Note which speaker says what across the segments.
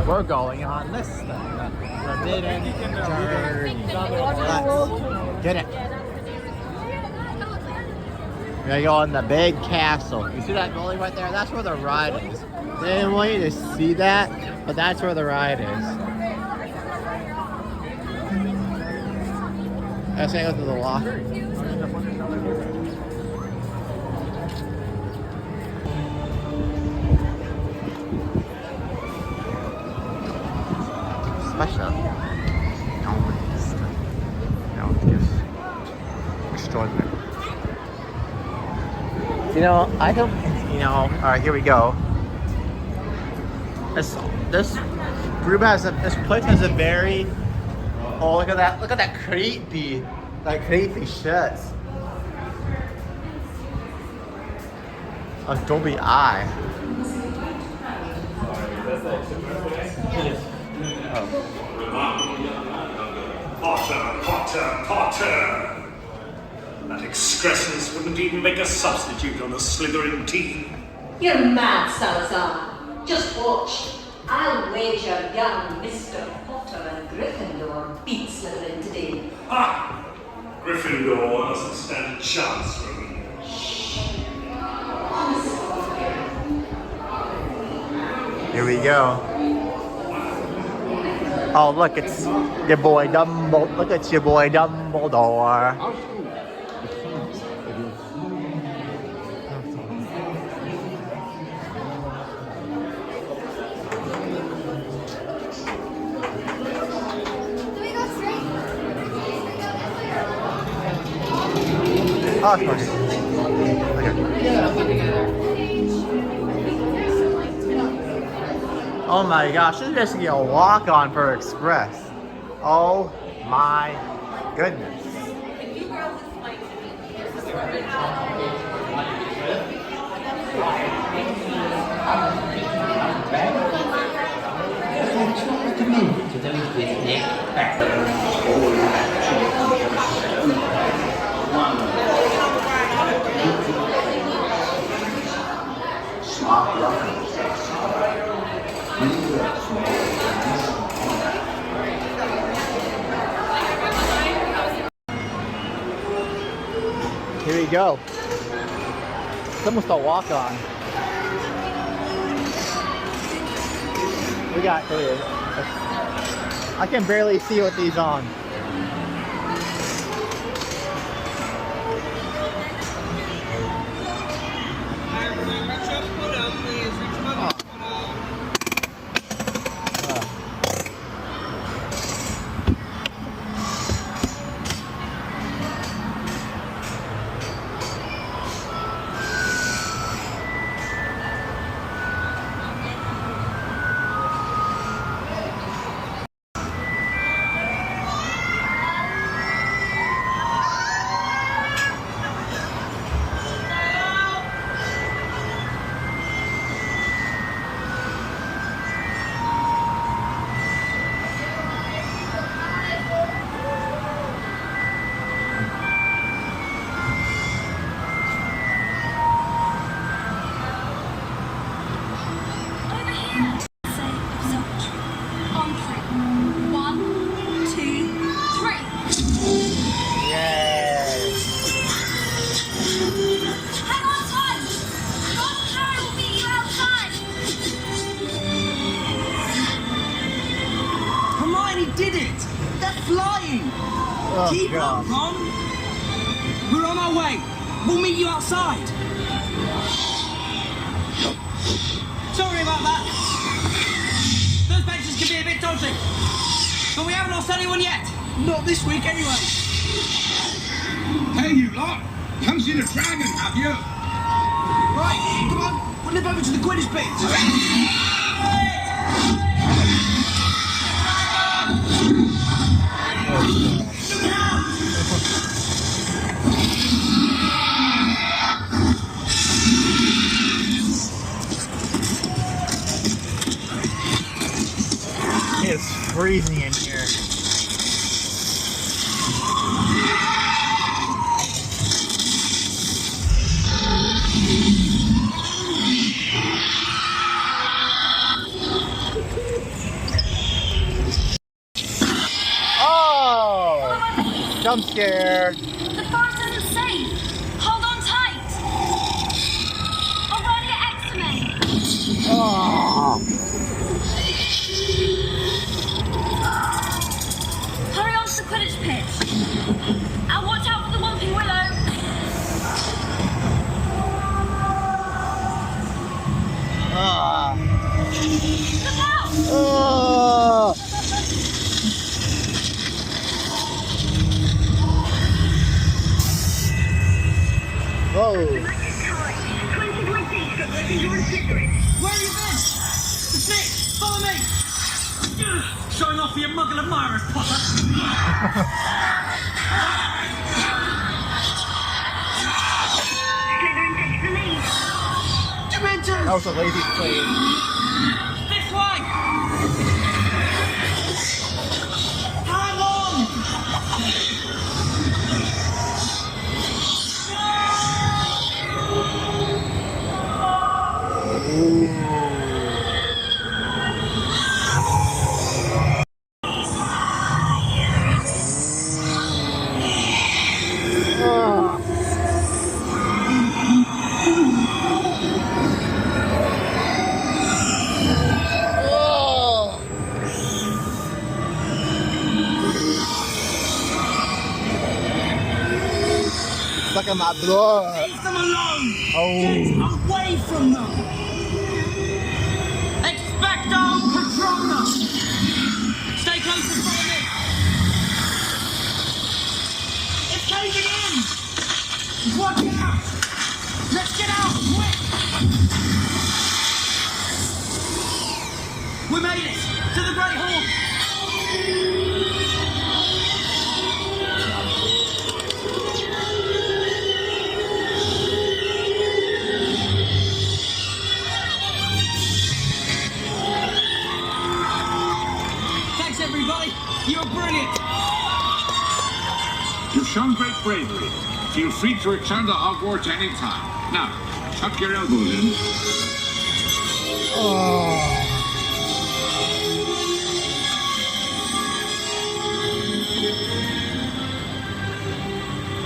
Speaker 1: We're going on this thing. Forbidden Journey. Let's get it. We're gonna go in the big castle. You see that building right there? That's where the ride is. They didn't want you to see that, but that's where the ride is. I was saying go to the locker. Special. No, it's just extraordinary. You know, I don't, alright, here we go. This room has this place has a very, oh, look at that creepy shit. Adobe Eye. Oh.
Speaker 2: Potter! That excrescence wouldn't even make a substitute on a Slytherin team.
Speaker 3: You're mad, Salazar. Just watch. I'll wager young Mr. Potter and Gryffindor beat Slytherin today.
Speaker 2: Ha! Gryffindor doesn't stand a chance from me.
Speaker 1: Here we go. Oh, look, it's your boy Dumbledore. Look, it's your boy Dumbledore. Oh, it's okay. Oh my gosh, this is basically a walk-on for Express. Oh my goodness. Here we go. It's almost a walk-on. We got here. I can barely see with these on.
Speaker 4: Did it! They're flying!
Speaker 1: Oh,
Speaker 4: Keep
Speaker 1: God.
Speaker 4: up, Ron! We're on our way! We'll meet you outside! Sorry about that! Those benches can be a bit dodgy! But we haven't lost anyone yet! Not this week, anyway!
Speaker 5: Hey, you lot! You haven't seen a dragon, have you?
Speaker 4: Right, come on! We'll nip over to the Quidditch pit!
Speaker 1: It's freezing in here. jump scare.
Speaker 6: The forest isn't safe. Hold on tight. Already at X-Men.
Speaker 1: Oh.
Speaker 6: Hurry on to the Quidditch pitch. And watch out for the Whomping Willow. Look out!
Speaker 1: Oh. Whoa.
Speaker 4: Where have you been? The snake! Follow me! Showing off for your muggle admirers, Potter! Dementors!
Speaker 1: That was a lazy plane.
Speaker 4: This way! Hang on!
Speaker 1: Stuck in my blood.
Speaker 4: Leave them alone!
Speaker 1: Oh.
Speaker 4: Get away from them! Expecto Patronum! Stay close in front of me! It's caving in! Watch out! Let's get out, quick! We made it! To the Great Hall! Thanks, everybody! You were brilliant!
Speaker 5: You've shown great bravery. Feel free to return to Hogwarts anytime. Now, tuck your elbows in.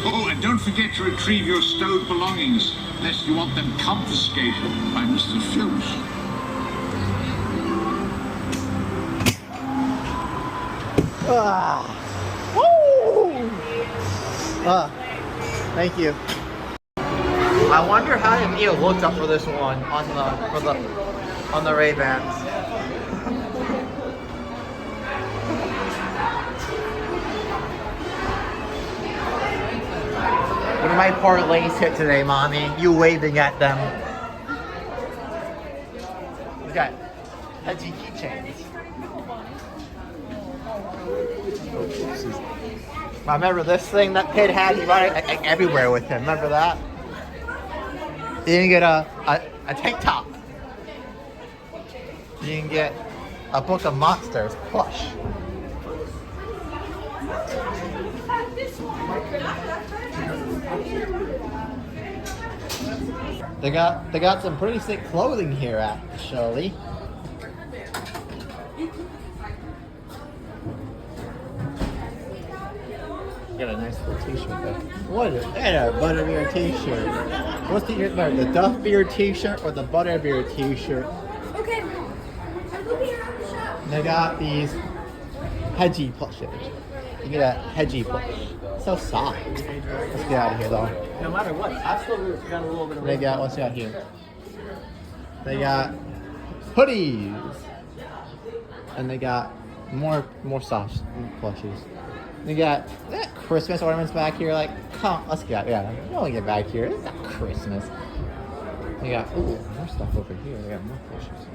Speaker 5: Oh, and don't forget to retrieve your stowed belongings, lest you want them confiscated by Mr. Filch.
Speaker 1: Woo! Thank you. I wonder how Neil looked up for this one on the Ray-Bans. What did my parlays hit today, Mommy? You waving at them. We got hedgy keychains. I remember this thing that kid had. He brought it everywhere with him. Remember that? You didn't get a tank top. You didn't get a book of monsters plush. They got some pretty sick clothing here, actually. Got a nice little t-shirt there. What is that? A butterbeer t-shirt. What's the Duff Beer t-shirt or the butterbeer t-shirt?
Speaker 6: Okay, I'm looking around the shop.
Speaker 1: They got these hedgy plushes. You get a hedgy plush. So soft. Let's get out of here though.
Speaker 7: No matter what, I've still got a little bit of
Speaker 1: They got, what's got here? They got hoodies. And they got more soft plushies. They got Christmas ornaments back here. Like, come, let's get, yeah, you don't get back here. It's not Christmas. They got, ooh, more stuff over here. They got more plushies.